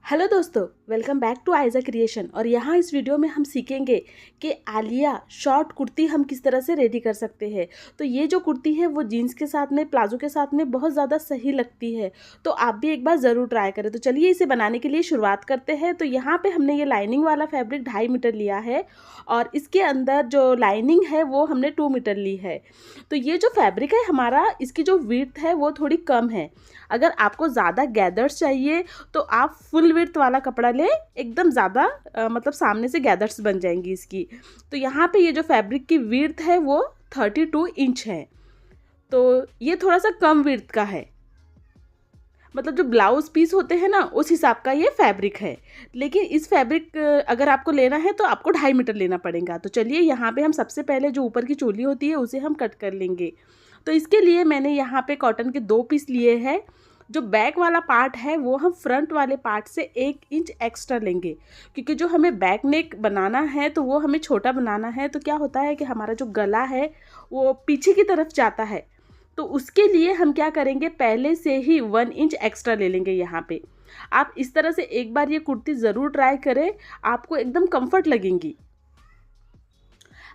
Hello दोस्तों, welcome back to आइजा creation. और यहाँ इस वीडियो में हम सीखेंगे कि आलिया शॉर्ट कुर्ती हम किस तरह से रेडी कर सकते हैं। तो ये जो कुर्ती है वो जीन्स के साथ में, प्लाजो के साथ में बहुत ज़्यादा सही लगती है। तो आप भी एक बार ज़रूर ट्राई करें। तो चलिए इसे बनाने के लिए शुरुआत करते हैं। तो यहाँ पे हमने ये लाइनिंग वाला फैब्रिक 2.5 मीटर लिया है और इसके अंदर जो लाइनिंग है वो हमने 2 मीटर ली है। तो ये जो फैब्रिक है हमारा, इसकी जो विड्थ है वो थोड़ी कम है। अगर आपको ज़्यादा गैदर्स चाहिए तो आप फुल विड्थ वाला कपड़ा लें, एकदम ज़्यादा मतलब सामने से गैदर्स बन जाएंगी इसकी। तो यहाँ पे ये जो फैब्रिक की विड्थ है वो 32 इंच है। तो ये थोड़ा सा कम विड्थ का है, मतलब जो ब्लाउज पीस होते हैं ना उस हिसाब का ये फैब्रिक है। लेकिन इस फैब्रिक अगर आपको लेना है तो आपको 2.5 मीटर लेना पड़ेगा। तो चलिए यहाँ पे हम सबसे पहले जो ऊपर की चोली होती है उसे हम कट कर लेंगे। तो इसके लिए मैंने यहाँ पे कॉटन के 2 पीस लिए हैं। जो बैक वाला पार्ट है वो हम फ्रंट वाले पार्ट से 1 इंच एक्स्ट्रा लेंगे, क्योंकि जो हमें बैक नेक बनाना है तो वो हमें छोटा बनाना है। तो क्या होता है कि हमारा जो गला है वो पीछे की तरफ जाता है। तो उसके लिए हम क्या करेंगे, पहले से ही 1 इंच एक्स्ट्रा ले लेंगे यहाँ पे। आप इस तरह से एक बार ये कुर्ती ज़रूर ट्राई करें, आपको एकदम कंफर्ट लगेंगी।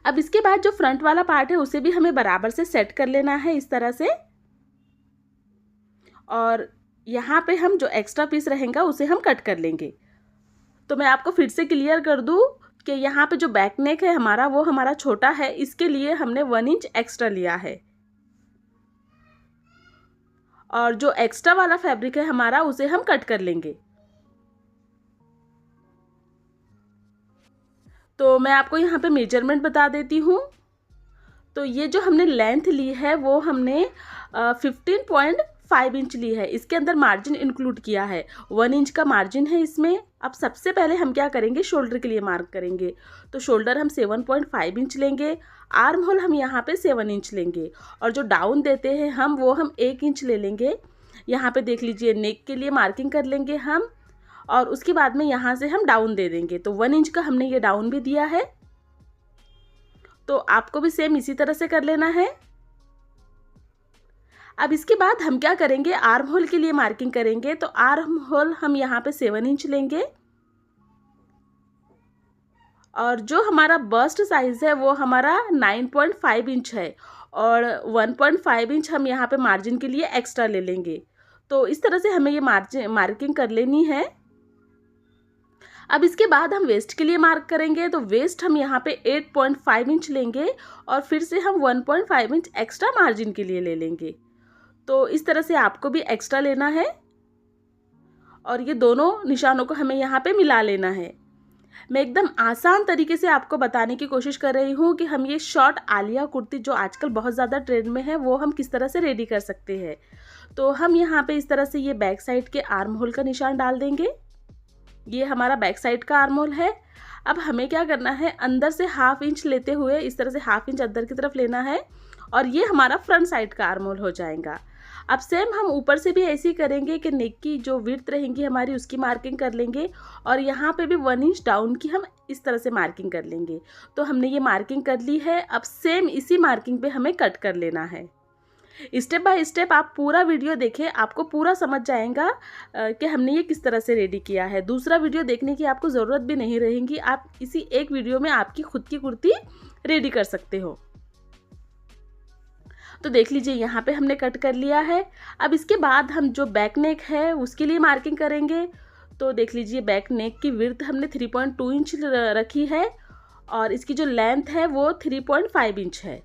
अब इसके बाद जो फ्रंट वाला पार्ट है उसे भी हमें बराबर से सेट कर लेना है इस तरह से। और यहाँ पे हम जो एक्स्ट्रा पीस रहेगा उसे हम कट कर लेंगे। तो मैं आपको फिर से क्लियर कर दूँ कि यहाँ पे जो बैक नेक है हमारा वो हमारा छोटा है, इसके लिए हमने 1 इंच एक्स्ट्रा लिया है। और जो एक्स्ट्रा वाला फैब्रिक है हमारा उसे हम कट कर लेंगे। तो मैं आपको यहाँ पे मेजरमेंट बता देती हूँ। तो ये जो हमने लेंथ ली है वो हमने 15.5 इंच ली है। इसके अंदर मार्जिन इंक्लूड किया है, 1 इंच का मार्जिन है इसमें। अब सबसे पहले हम क्या करेंगे, शोल्डर के लिए मार्क करेंगे। तो शोल्डर हम 7.5 इंच लेंगे। आर्म होल हम यहाँ पे 7 इंच लेंगे। और जो डाउन देते हैं हम 1 इंच ले लेंगे। यहाँ पे देख लीजिए, नेक के लिए मार्किंग कर लेंगे हम, और उसके बाद में यहाँ से हम डाउन दे देंगे। तो 1 इंच का हमने ये डाउन भी दिया है। तो आपको भी सेम इसी तरह से कर लेना है। अब इसके बाद हम क्या करेंगे, आर्म होल के लिए मार्किंग करेंगे। तो आर्म होल हम यहाँ पे 7 इंच लेंगे। और जो हमारा बस्ट साइज है वो हमारा 9.5 इंच है। और 1.5 इंच हम यहाँ पे मार्जिन के लिए एक्स्ट्रा ले लेंगे। तो इस तरह से हमें ये मार्किंग कर लेनी है। अब इसके बाद हम वेस्ट के लिए मार्क करेंगे। तो वेस्ट हम यहाँ पे 8.5 इंच लेंगे और फिर से हम 1.5 इंच एक्स्ट्रा मार्जिन के लिए ले लेंगे। तो इस तरह से आपको भी एक्स्ट्रा लेना है और ये दोनों निशानों को हमें यहाँ पे मिला लेना है। मैं एकदम आसान तरीके से आपको बताने की कोशिश कर रही हूँ कि हम ये शॉर्ट आलिया कुर्ती जो आजकल बहुत ज़्यादा ट्रेंड में है वो हम किस तरह से रेडी कर सकते हैं। तो हम यहाँ पे इस तरह से ये बैक साइड के आर्म होल का निशान डाल देंगे। ये हमारा बैक साइड का आर्म होल है। अब हमें क्या करना है, अंदर से 1/2 इंच लेते हुए इस तरह से 1/2 इंच अंदर की तरफ लेना है और ये हमारा फ्रंट साइड का आर्म होल हो जाएगा। अब सेम हम ऊपर से भी ऐसे ही करेंगे कि नेक की जो विड्थ रहेंगी हमारी उसकी मार्किंग कर लेंगे और यहाँ पे भी 1 इंच डाउन की हम इस तरह से मार्किंग कर लेंगे। तो हमने ये मार्किंग कर ली है। अब सेम इसी मार्किंग पे हमें कट कर लेना है। स्टेप बाय स्टेप आप पूरा वीडियो देखें, आपको पूरा समझ जाएगा कि हमने ये किस तरह से रेडी किया है। दूसरा वीडियो देखने की आपको ज़रूरत भी नहीं रहेगी, आप इसी एक वीडियो में आपकी खुद की कुर्ती रेडी कर सकते हो। तो देख लीजिए, यहाँ पे हमने कट कर लिया है। अब इसके बाद हम जो बैक नेक है उसके लिए मार्किंग करेंगे। तो देख लीजिए, बैक नेक की विड्थ हमने 3.2 इंच रखी है और इसकी जो लेंथ है वो 3.5 इंच है।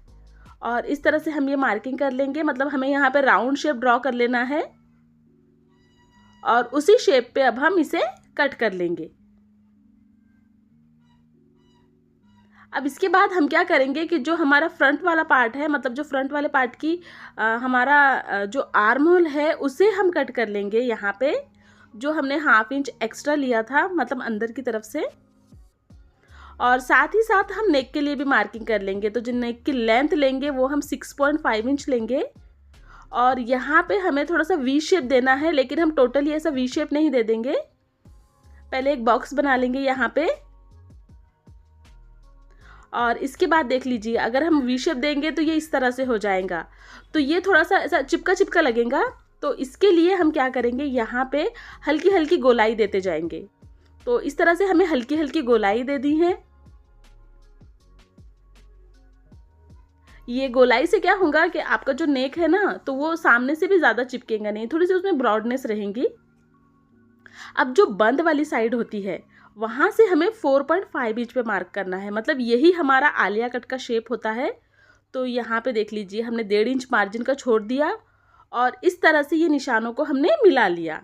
और इस तरह से हम ये मार्किंग कर लेंगे, मतलब हमें यहाँ पे राउंड शेप ड्रॉ कर लेना है और उसी शेप पे अब हम इसे कट कर लेंगे। अब इसके बाद हम क्या करेंगे कि जो हमारा फ्रंट वाला पार्ट है, मतलब जो फ्रंट वाले पार्ट की हमारा जो आर्म होल है उसे हम कट कर लेंगे। यहाँ पे जो हमने 1/2 इंच एक्स्ट्रा लिया था, मतलब अंदर की तरफ से। और साथ ही साथ हम नेक के लिए भी मार्किंग कर लेंगे। तो जो नेक की लेंथ लेंगे वो हम 6.5 इंच लेंगे और यहाँ पे हमें थोड़ा सा वी शेप देना है, लेकिन हम टोटली ऐसा वी शेप नहीं दे देंगे। पहले एक बॉक्स बना लेंगे यहाँ पे और इसके बाद देख लीजिए, अगर हम वी शेप देंगे तो ये इस तरह से हो जाएगा। तो ये थोड़ा सा ऐसा चिपका चिपका लगेगा। तो इसके लिए हम क्या करेंगे, यहाँ पे हल्की हल्की गोलाई देते जाएंगे। तो इस तरह से हमें हल्की हल्की गोलाई दे दी है। ये गोलाई से क्या होगा कि आपका जो नेक है ना, तो वो सामने से भी ज़्यादा चिपकेगा नहीं, थोड़ी सी उसमें ब्रॉडनेस रहेंगी। अब जो बंद वाली साइड होती है वहाँ से हमें 4.5 इंच पे मार्क करना है, मतलब यही हमारा आलिया कट का शेप होता है। तो यहाँ पे देख लीजिए हमने 1.5 इंच मार्जिन का छोड़ दिया और इस तरह से ये निशानों को हमने मिला लिया।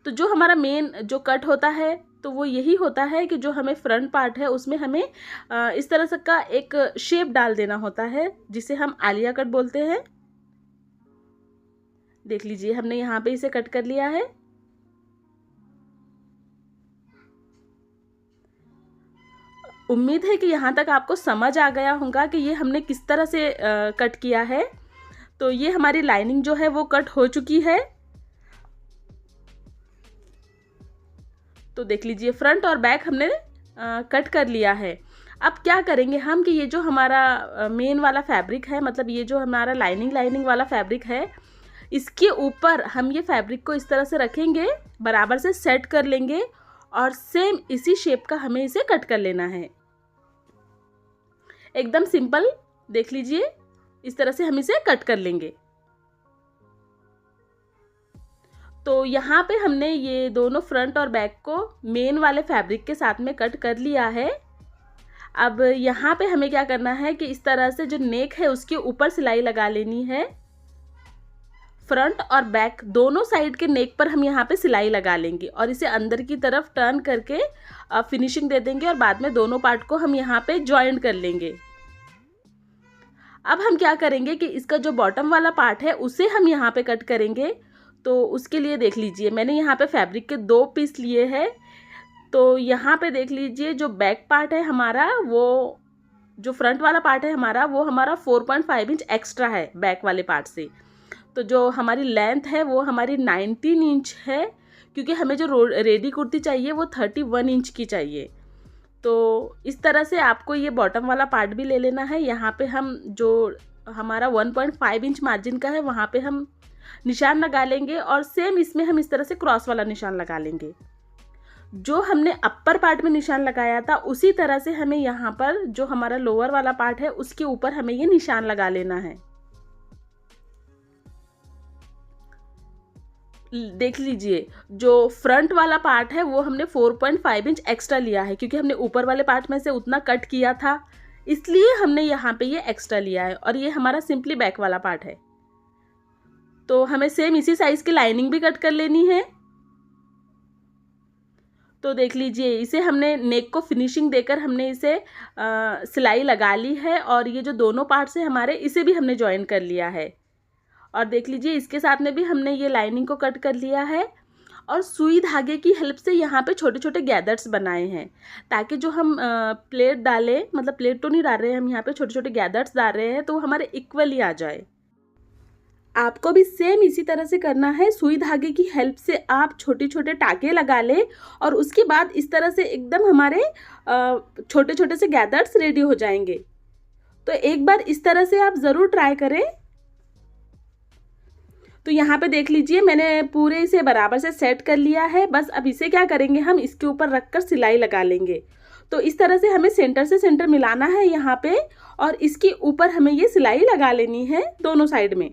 तो जो हमारा मेन जो कट होता है तो वो यही होता है कि जो हमें फ्रंट पार्ट है उसमें हमें इस तरह से का एक शेप डाल देना होता है, जिसे हम आलिया कट बोलते हैं। देख लीजिए हमने यहाँ पे इसे कट कर लिया है। उम्मीद है कि यहाँ तक आपको समझ आ गया होगा कि ये हमने किस तरह से कट किया है। तो ये हमारी लाइनिंग जो है वो कट हो चुकी है। तो देख लीजिए फ्रंट और बैक हमने कट कर लिया है। अब क्या करेंगे हम कि ये जो हमारा मेन वाला फैब्रिक है, मतलब ये जो हमारा लाइनिंग वाला फैब्रिक है, इसके ऊपर हम ये फैब्रिक को इस तरह से रखेंगे, बराबर से सेट कर लेंगे और सेम इसी शेप का हमें इसे कट कर लेना है। एकदम सिंपल, देख लीजिए इस तरह से हम इसे कट कर लेंगे। तो यहाँ पे हमने ये दोनों फ्रंट और बैक को मेन वाले फैब्रिक के साथ में कट कर लिया है। अब यहाँ पे हमें क्या करना है कि इस तरह से जो नेक है उसके ऊपर सिलाई लगा लेनी है। फ्रंट और बैक दोनों साइड के नेक पर हम यहाँ पे सिलाई लगा लेंगे और इसे अंदर की तरफ टर्न करके फिनिशिंग दे देंगे और बाद में दोनों पार्ट को हम यहाँ पे जॉइंट कर लेंगे। अब हम क्या करेंगे कि इसका जो बॉटम वाला पार्ट है उसे हम यहाँ पे कट करेंगे। तो उसके लिए देख लीजिए मैंने यहाँ पे फैब्रिक के 2 पीस लिए हैं। तो यहाँ पे देख लीजिए जो बैक पार्ट है हमारा, वो जो फ्रंट वाला पार्ट है हमारा, वो हमारा 4.5 इंच एक्स्ट्रा है बैक वाले पार्ट से। तो जो हमारी लेंथ है वो हमारी 19 इंच है, क्योंकि हमें जो रेडी कुर्ती चाहिए वो 31 इंच की चाहिए। तो इस तरह से आपको ये बॉटम वाला पार्ट भी ले लेना है। यहाँ पे हम जो हमारा 1.5 इंच मार्जिन का है वहाँ पे हम निशान लगा लेंगे और सेम इसमें हम इस तरह से क्रॉस वाला निशान लगा लेंगे। जो हमने अपर पार्ट में निशान लगाया था उसी तरह से हमें यहाँ पर जो हमारा लोअर वाला पार्ट है उसके ऊपर हमें ये निशान लगा लेना है। देख लीजिए जो फ्रंट वाला पार्ट है वो हमने 4.5 इंच एक्स्ट्रा लिया है, क्योंकि हमने ऊपर वाले पार्ट में से उतना कट किया था, इसलिए हमने यहाँ पे ये एक्स्ट्रा लिया है। और ये हमारा सिंपली बैक वाला पार्ट है। तो हमें सेम इसी साइज की लाइनिंग भी कट कर लेनी है। तो देख लीजिए इसे हमने नेक को फिनिशिंग देकर हमने इसे सिलाई लगा ली है और ये जो दोनों पार्ट्स हैं हमारे, इसे भी हमने ज्वाइन कर लिया है। और देख लीजिए इसके साथ में भी हमने ये लाइनिंग को कट कर लिया है और सुई धागे की हेल्प से यहाँ पे छोटे छोटे गैदर्स बनाए हैं, ताकि जो हम प्लेट डालें, मतलब प्लेट तो नहीं डाल रहे हैं हम, यहाँ पे छोटे छोटे गैदर्स डाल रहे हैं, तो वो हमारे इक्वली आ जाए। आपको भी सेम इसी तरह से करना है। सुई धागे की हेल्प से आप छोटे छोटे टाके लगा लें और उसके बाद इस तरह से एकदम हमारे छोटे छोटे से गैदर्स रेडी हो जाएंगे। तो एक बार इस तरह से आप ज़रूर ट्राई करें। तो यहाँ पे देख लीजिए मैंने पूरे इसे बराबर से सेट कर लिया है। बस अब इसे क्या करेंगे, हम इसके ऊपर रखकर सिलाई लगा लेंगे। तो इस तरह से हमें सेंटर से सेंटर मिलाना है यहाँ पे और इसके ऊपर हमें ये सिलाई लगा लेनी है दोनों साइड में।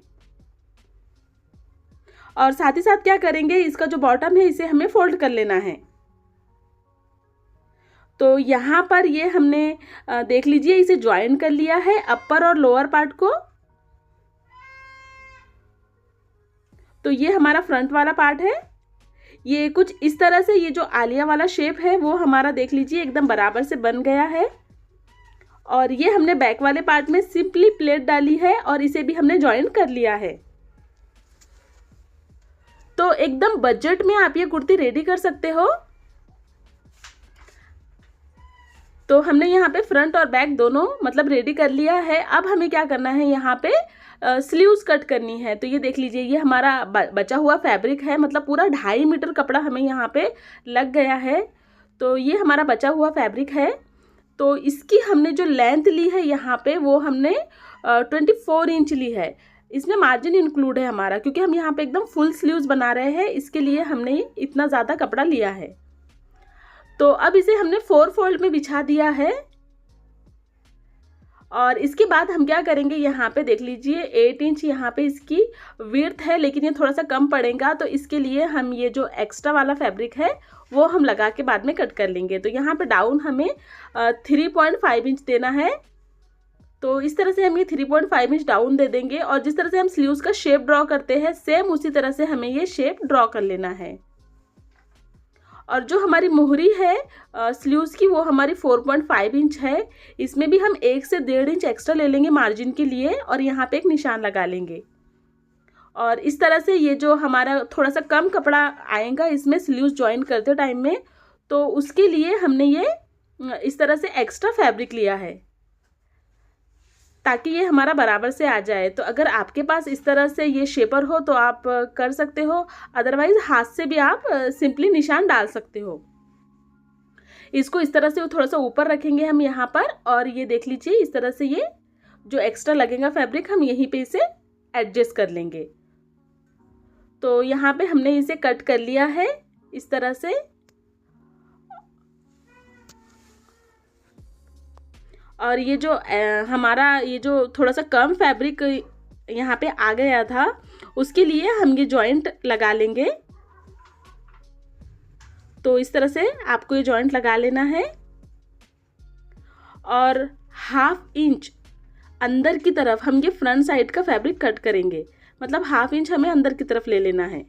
और साथ ही साथ क्या करेंगे, इसका जो बॉटम है इसे हमें फोल्ड कर लेना है। तो यहाँ पर ये हमने देख लीजिए इसे ज्वाइन कर लिया है अपर और लोअर पार्ट को। तो ये हमारा फ्रंट वाला पार्ट है। ये कुछ इस तरह से ये जो आलिया वाला शेप है वो हमारा देख लीजिए एकदम बराबर से बन गया है। और ये हमने बैक वाले पार्ट में सिंपली प्लेट डाली है और इसे भी हमने ज्वाइन कर लिया है। तो एकदम बजट में आप ये कुर्ती रेडी कर सकते हो। तो हमने यहाँ पे फ्रंट और बैक दोनों मतलब रेडी कर लिया है। अब हमें क्या करना है, यहाँ पे स्लीव्स कट करनी है। तो ये देख लीजिए ये हमारा बचा हुआ फैब्रिक है, मतलब पूरा 2.5 मीटर कपड़ा हमें यहाँ पे लग गया है। तो ये हमारा बचा हुआ फैब्रिक है। तो इसकी हमने जो लेंथ ली है यहाँ पे वो हमने 24 इंच ली है। इसमें मार्जिन इंक्लूड है हमारा, क्योंकि हम यहाँ पे एकदम फुल स्लीव्स बना रहे हैं, इसके लिए हमने इतना ज़्यादा कपड़ा लिया है। तो अब इसे हमने 4 फोल्ड में बिछा दिया है और इसके बाद हम क्या करेंगे, यहाँ पे देख लीजिए 8 इंच यहाँ पे इसकी विड्थ है, लेकिन ये थोड़ा सा कम पड़ेगा, तो इसके लिए हम ये जो एक्स्ट्रा वाला फैब्रिक है वो हम लगा के बाद में कट कर लेंगे। तो यहाँ पे डाउन हमें 3.5 इंच देना है। तो इस तरह से हम ये 3.5 इंच डाउन दे देंगे और जिस तरह से हम स्लीव्स का शेप ड्रॉ करते हैं सेम उसी तरह से हमें ये शेप ड्रॉ कर लेना है। और जो हमारी मोहरी है स्लीव्स की वो हमारी 4.5 इंच है, इसमें भी हम 1 से 1.5 इंच एक्स्ट्रा ले लेंगे मार्जिन के लिए और यहाँ पे एक निशान लगा लेंगे। और इस तरह से ये जो हमारा थोड़ा सा कम कपड़ा आएगा इसमें स्लीव्स ज्वाइन करते टाइम में, तो उसके लिए हमने ये इस तरह से एक्स्ट्रा फैब्रिक लिया है ताकि ये हमारा बराबर से आ जाए। तो अगर आपके पास इस तरह से ये शेपर हो तो आप कर सकते हो, अदरवाइज हाथ से भी आप सिंपली निशान डाल सकते हो। इसको इस तरह से थोड़ा सा ऊपर रखेंगे हम यहाँ पर और ये देख लीजिए इस तरह से ये जो एक्स्ट्रा लगेगा फैब्रिक हम यहीं पे इसे एडजस्ट कर लेंगे। तो यहाँ पे हमने इसे कट कर लिया है इस तरह से। और ये जो हमारा ये जो थोड़ा सा कम फैब्रिक यहाँ पे आ गया था उसके लिए हम ये जॉइंट लगा लेंगे। तो इस तरह से आपको ये जॉइंट लगा लेना है और 1/2 इंच अंदर की तरफ हम ये फ्रंट साइड का फैब्रिक कट करेंगे, मतलब 1/2 इंच हमें अंदर की तरफ ले लेना है।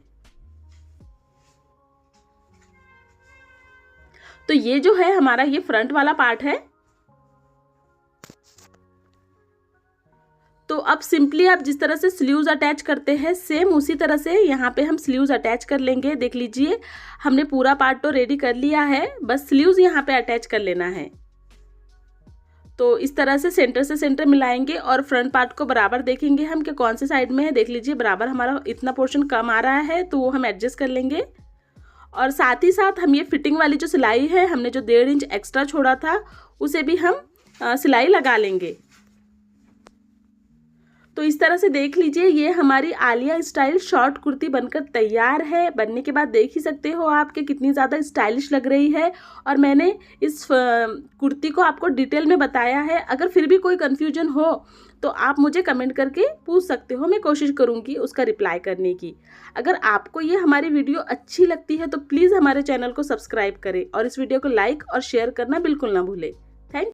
तो ये जो है हमारा ये फ्रंट वाला पार्ट है। तो अब सिंपली आप जिस तरह से स्लीव्स अटैच करते हैं सेम उसी तरह से यहाँ पे हम स्लीव्स अटैच कर लेंगे। देख लीजिए हमने पूरा पार्ट तो रेडी कर लिया है, बस स्लीव्स यहाँ पे अटैच कर लेना है। तो इस तरह से सेंटर मिलाएंगे और फ्रंट पार्ट को बराबर देखेंगे हम कि कौन से साइड में है। देख लीजिए बराबर हमारा इतना पोर्शन कम आ रहा है तो वो हम एडजस्ट कर लेंगे। और साथ ही साथ हम ये फिटिंग वाली जो सिलाई है हमने जो 1.5 इंच एक्स्ट्रा छोड़ा था उसे भी हम सिलाई लगा लेंगे। तो इस तरह से देख लीजिए ये हमारी आलिया स्टाइल शॉर्ट कुर्ती बनकर तैयार है। बनने के बाद देख ही सकते हो आप कि कितनी ज़्यादा स्टाइलिश लग रही है और मैंने इस कुर्ती को आपको डिटेल में बताया है। अगर फिर भी कोई कन्फ्यूजन हो तो आप मुझे कमेंट करके पूछ सकते हो, मैं कोशिश करूँगी उसका रिप्लाई करने की। अगर आपको ये हमारी वीडियो अच्छी लगती है तो प्लीज़ हमारे चैनल को सब्सक्राइब करें और इस वीडियो को लाइक और शेयर करना बिल्कुल ना भूलें।